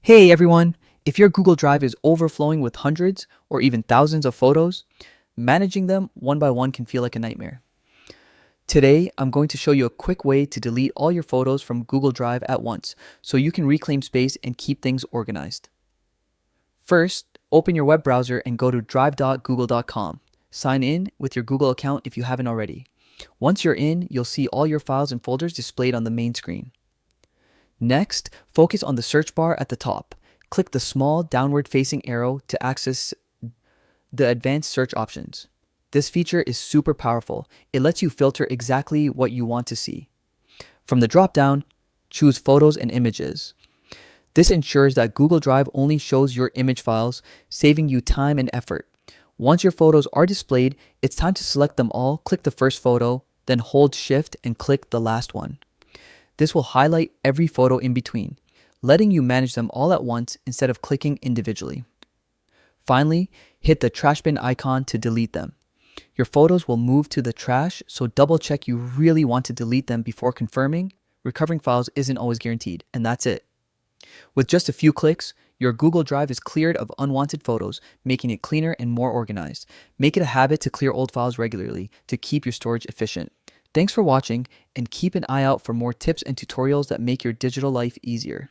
Hey everyone! If your Google Drive is overflowing with hundreds or even thousands of photos, managing them one by one can feel like a nightmare. Today, I'm going to show you a quick way to delete all your photos from Google Drive at once so you can reclaim space and keep things organized. First, open your web browser and go to drive.google.com. Sign in with your Google account if you haven't already. Once you're in, you'll see all your files and folders displayed on the main screen. Next, focus on the search bar at the top. Click the small downward-facing arrow to access the advanced search options. This feature is super powerful. It lets you filter exactly what you want to see. From the drop-down, choose Photos and Images. This ensures that Google Drive only shows your image files, saving you time and effort. Once your photos are displayed, it's time to select them all. Click the first photo, then hold Shift and click the last one. This will highlight every photo in between, letting you manage them all at once instead of clicking individually. Finally, hit the trash bin icon to delete them. Your photos will move to the trash, so double check you really want to delete them before confirming. Recovering files isn't always guaranteed, and that's it. With just a few clicks, your Google Drive is cleared of unwanted photos, making it cleaner and more organized. Make it a habit to clear old files regularly to keep your storage efficient. Thanks for watching, and keep an eye out for more tips and tutorials that make your digital life easier.